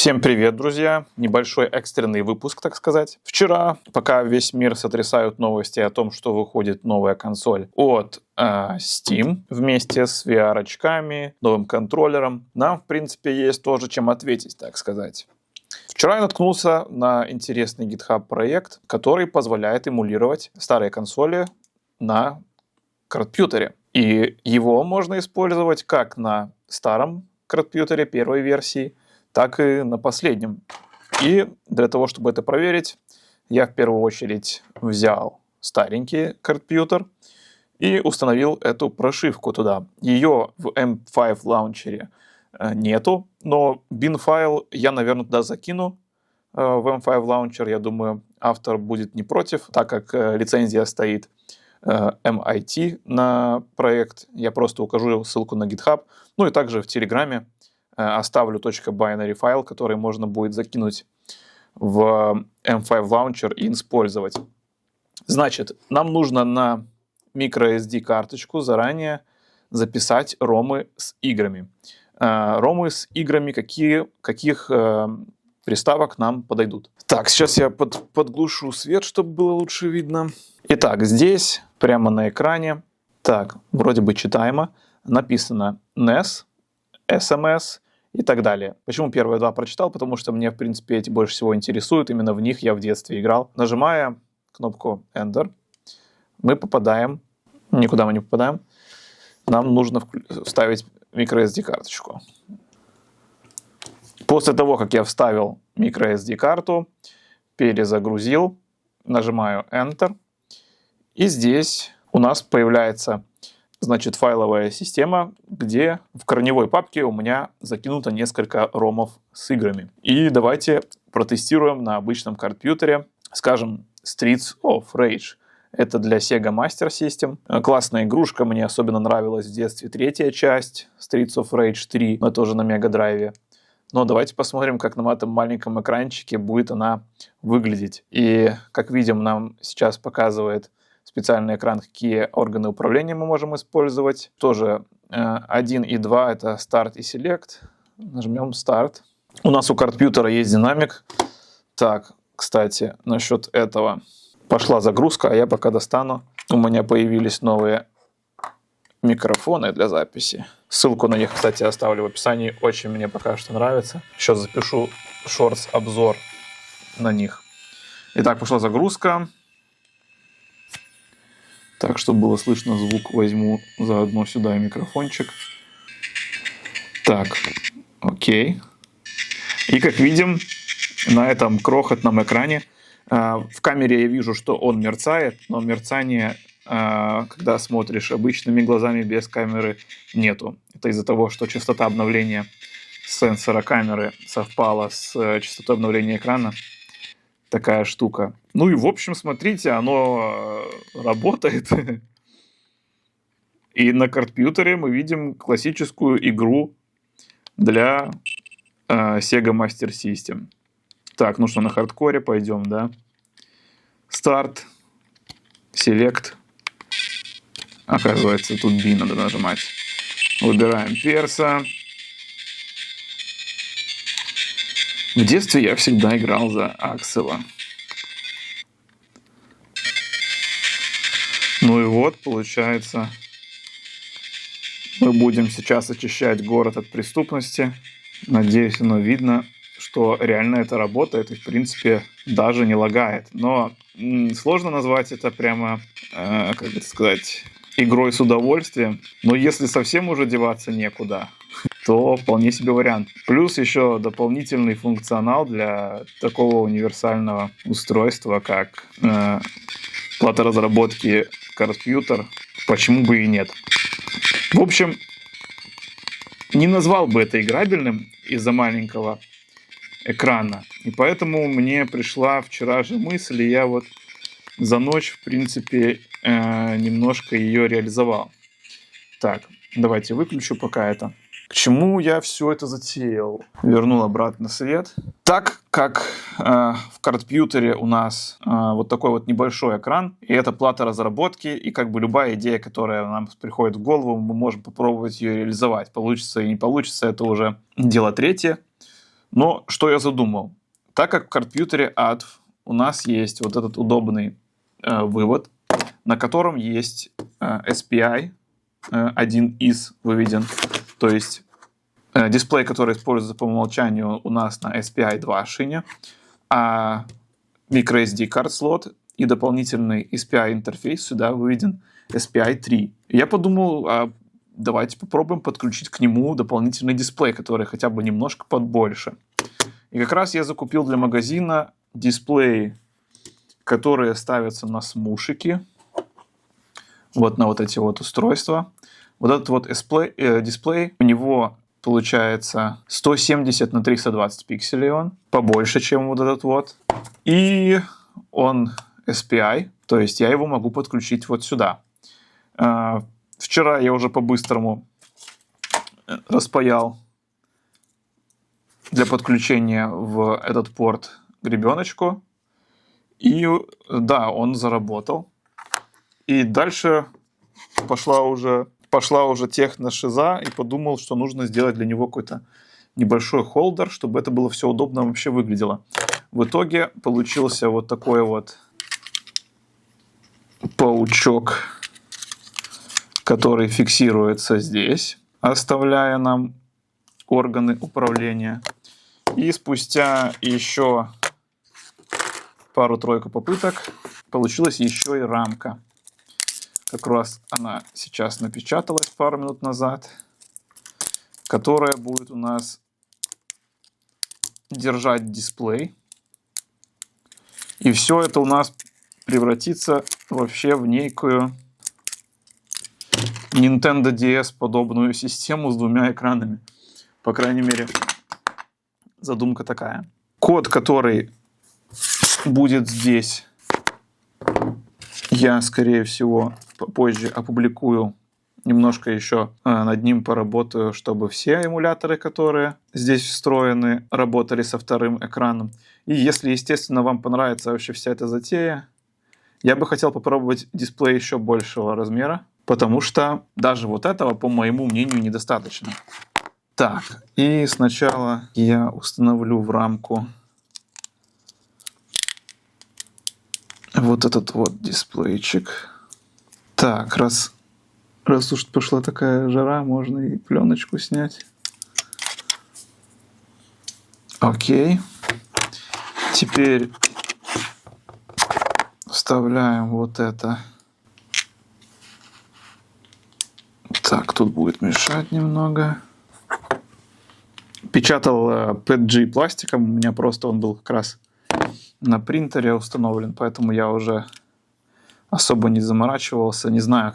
Всем привет, друзья! Небольшой экстренный выпуск, так сказать. Вчера, пока весь мир сотрясают новости о том, что выходит новая консоль от Steam вместе с VR-очками, новым контроллером, нам, в принципе, есть тоже чем ответить, так сказать. Вчера я наткнулся на интересный GitHub проект, который позволяет эмулировать старые консоли на компьютере. И его можно использовать как на старом компьютере первой версии, так и на последнем. И для того, чтобы это проверить, я в первую очередь взял старенький компьютер и установил эту прошивку туда. Ее в M5 лаунчере нету, но bin-файл я, наверное, туда закину в M5 лаунчер. Я думаю, автор будет не против, так как лицензия стоит MIT на проект. Я просто укажу ссылку на GitHub. Ну и также в Телеграме оставлю .binary файл, который можно будет закинуть в M5 Launcher и использовать. Значит, нам нужно на microSD карточку заранее записать ромы с играми. Ромы с играми каких приставок нам подойдут. Так, сейчас я подглушу свет, чтобы было лучше видно. Итак, здесь прямо на экране, так, вроде бы читаемо, написано NES, SMS и так далее. Почему первые два прочитал? Потому что мне, в принципе, эти больше всего интересуют. Именно в них я в детстве играл. Нажимая кнопку Enter, мы попадаем... Никуда мы не попадаем. Нам нужно вставить microSD карточку. После того, как я вставил microSD карту, перезагрузил, нажимаю Enter. И здесь у нас появляется... Значит, файловая система, где в корневой папке у меня закинуто несколько ромов с играми. И давайте протестируем на обычном компьютере, скажем, Streets of Rage. Это для Sega Master System. Классная игрушка, мне особенно нравилась в детстве третья часть, Streets of Rage 3, но тоже на Мега-драйве. Но давайте посмотрим, как на этом маленьком экранчике будет она выглядеть. И, как видим, нам сейчас показывает специальный экран, какие органы управления мы можем использовать. Тоже 1 и 2 это Start и Select. Нажмем Start. У нас у компьютера есть динамик. Так, кстати, насчет этого. Пошла загрузка, а я пока достану. У меня появились новые микрофоны для записи. Ссылку на них, кстати, оставлю в описании. Очень мне пока что нравится. Сейчас запишу шортс-обзор на них. Итак, пошла загрузка. Так, чтобы было слышно звук, возьму заодно сюда и микрофончик. Так, окей. И как видим, на этом крохотном экране, в камере я вижу, что он мерцает, но мерцания, когда смотришь обычными глазами без камеры, нету. Это из-за того, что частота обновления сенсора камеры совпала с частотой обновления экрана. Такая штука. Ну и в общем, смотрите, оно работает. И на компьютере мы видим классическую игру для Sega Master System. Так, ну что, на хардкоре пойдем, да? Start, Select. Оказывается, тут B надо нажимать. Выбираем перса. В детстве я всегда играл за Аксела. Ну и вот, получается, мы будем сейчас очищать город от преступности. Надеюсь, оно видно, что реально это работает и, в принципе, даже не лагает. Но сложно назвать это прямо, как это сказать, игрой с удовольствием. Но если совсем уже деваться некуда, то вполне себе вариант. Плюс еще дополнительный функционал для такого универсального устройства, как плата разработки компьютер. Почему бы и нет? В общем, не назвал бы это играбельным из-за маленького экрана. И поэтому мне пришла вчера же мысль, и я вот за ночь, в принципе, немножко ее реализовал. Так, давайте выключу пока это. К чему я все это затеял? Вернул обратно свет. Так как в компьютере у нас вот такой вот небольшой экран, и это плата разработки, и как бы любая идея, которая нам приходит в голову, мы можем попробовать ее реализовать. Получится и не получится, это уже дело третье. Но что я задумал? Так как в компьютере ADV у нас есть вот этот удобный вывод, на котором есть SPI, один из выведен, то есть дисплей, который используется по умолчанию у нас на SPI 2 шине, а microSD карт слот и дополнительный SPI интерфейс сюда выведен SPI 3. Я подумал, давайте попробуем подключить к нему дополнительный дисплей, который хотя бы немножко побольше. И как раз я закупил для магазина дисплеи, которые ставятся на смушики, вот на вот эти вот устройства. Вот этот вот дисплей, у него получается 170 на 320 пикселей, он побольше, чем вот этот вот. И он SPI, то есть я его могу подключить вот сюда. Вчера я уже по-быстрому распаял для подключения в этот порт гребеночку. И да, он заработал. И дальше пошла уже техношиза, и подумал, что нужно сделать для него какой-то небольшой холдер, чтобы это было все удобно вообще выглядело. В итоге получился вот такой вот паучок, который фиксируется здесь, оставляя нам органы управления. И спустя еще пару-тройку попыток получилась еще и рамка. Как раз она сейчас напечаталась пару минут назад, которая будет у нас держать дисплей. И все это у нас превратится вообще в некую Nintendo DS подобную систему с двумя экранами. По крайней мере, задумка такая. Код, который будет здесь, я, скорее всего, позже опубликую. Немножко еще над ним поработаю, чтобы все эмуляторы, которые здесь встроены, работали со вторым экраном. И если, естественно, вам понравится вообще вся эта затея, я бы хотел попробовать дисплей еще большего размера, потому что даже вот этого, по моему мнению, недостаточно. Так, и сначала я установлю в рамку вот этот вот дисплейчик. Так, раз уж пошла такая жара, можно и пленочку снять. Окей. Теперь вставляем вот это. Так, тут будет мешать немного. Печатал PETG пластиком, у меня просто он был как раз на принтере установлен, поэтому я уже особо не заморачивался. Не знаю,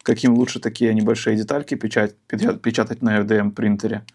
каким лучше такие небольшие детальки печатать на FDM принтере.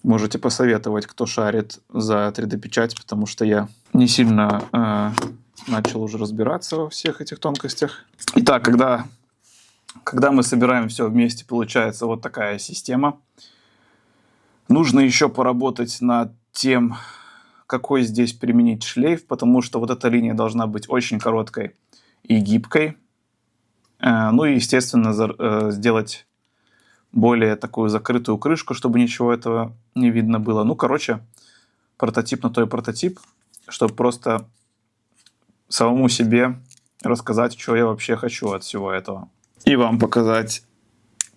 Можете посоветовать, кто шарит за 3D-печать, потому что я не сильно начал уже разбираться во всех этих тонкостях. Итак, когда мы собираем все вместе, получается вот такая система. Нужно еще поработать над тем, какой здесь применить шлейф, потому что вот эта линия должна быть очень короткой и гибкой. Ну и, естественно, сделать более такую закрытую крышку, чтобы ничего этого не видно было. Ну, короче, прототип на то и прототип, чтобы просто самому себе рассказать, что я вообще хочу от всего этого. И вам показать.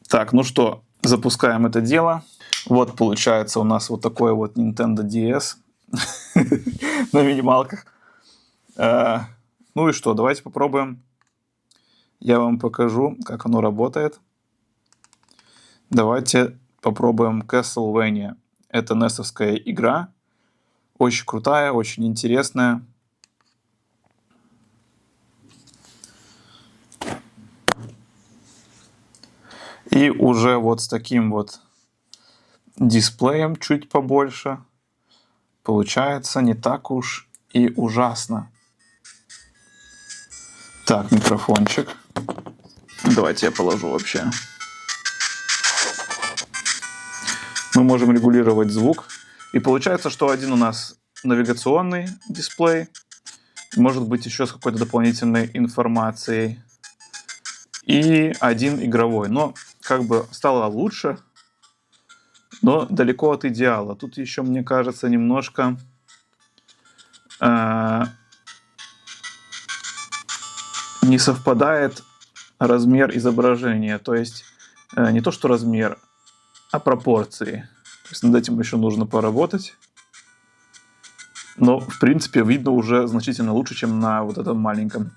Так, ну что, запускаем это дело. Вот получается у нас вот такой вот Nintendo DS на минималках. Ну и что, давайте попробуем. Я вам покажу, как оно работает. Давайте попробуем Castlevania. Это NES-овская игра. Очень крутая, очень интересная. И уже вот с таким вот дисплеем чуть побольше получается не так уж и ужасно. Так, микрофончик. Давайте я положу вообще. Мы можем регулировать звук. И получается, что один у нас навигационный дисплей, может быть еще с какой-то дополнительной информацией, и один игровой. Но как бы стало лучше. но далеко от идеала. Тут еще, мне кажется, немножко не совпадает размер изображения. То есть не то, что размер, а пропорции. То есть над этим еще нужно поработать. Но, в принципе, видно уже значительно лучше, чем на вот этом маленьком.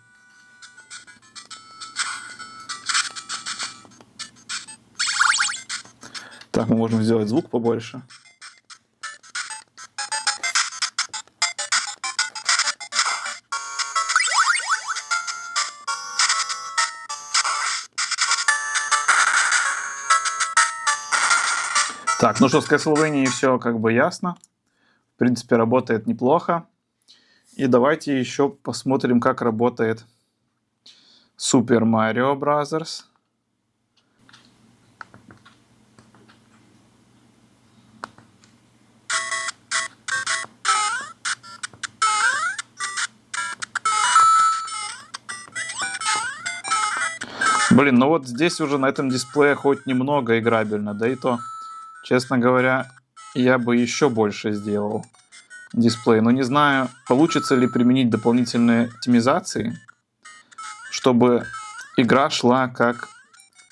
Так, мы можем сделать звук побольше. Так, ну что, с Castlevania все как бы ясно. В принципе, работает неплохо. И давайте еще посмотрим, как работает Super Mario Bros. Блин, ну вот здесь уже на этом дисплее хоть немного играбельно, да и то, честно говоря, я бы еще больше сделал дисплей. Но не знаю, получится ли применить дополнительные оптимизации, чтобы игра шла как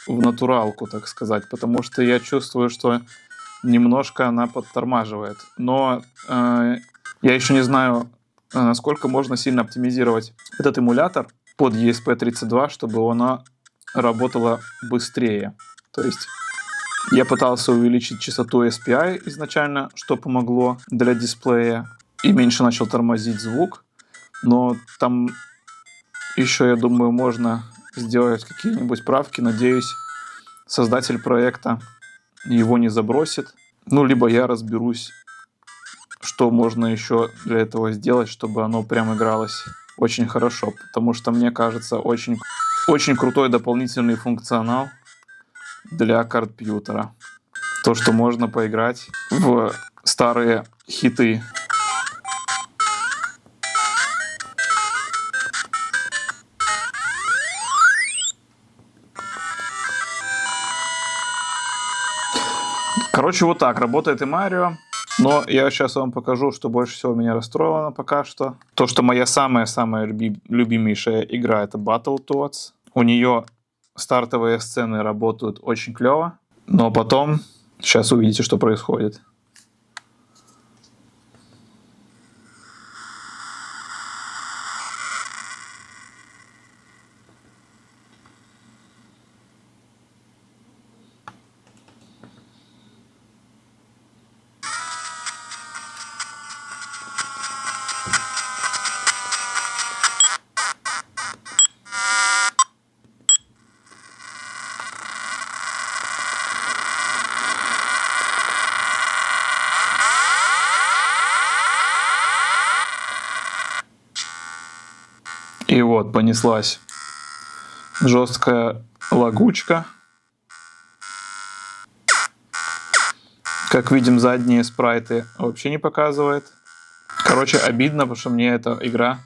в натуралку, так сказать. Потому что я чувствую, что немножко она подтормаживает. Но я еще не знаю, насколько можно сильно оптимизировать этот эмулятор под ESP32, чтобы она работала быстрее. То есть я пытался увеличить частоту SPI изначально, что помогло для дисплея, и меньше начал тормозить звук. Но там еще, я думаю, можно сделать какие-нибудь правки. Надеюсь, создатель проекта его не забросит. Ну, либо я разберусь, что можно еще для этого сделать, чтобы оно прям игралось очень хорошо. Потому что, мне кажется, очень крутой дополнительный функционал для компьютера. То, что можно поиграть в старые хиты. Короче, вот так работает и Марио. Но я сейчас вам покажу, что больше всего меня расстроило пока что. То, что моя самая-самая любимейшая игра — это Battletoads. У нее стартовые сцены работают очень клево, но потом, сейчас увидите, что происходит. И вот понеслась жесткая лагучка. Как видим, задние спрайты вообще не показывает. Короче, обидно, потому что мне эта игра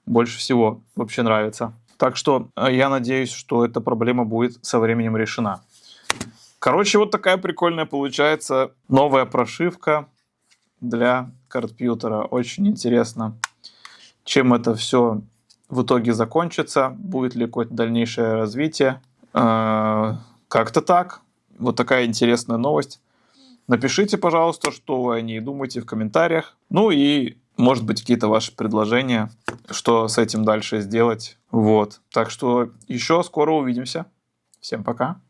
больше всего вообще нравится. Так что я надеюсь, что эта проблема будет со временем решена. Короче, вот такая прикольная получается новая прошивка для компьютера. Очень интересно, чем это все в итоге закончится, будет ли какое-то дальнейшее развитие. Как-то так. Вот такая интересная новость. Напишите, пожалуйста, что вы о ней думаете в комментариях. Ну и, может быть, какие-то ваши предложения, что с этим дальше сделать. Вот. Так что еще скоро увидимся. Всем пока.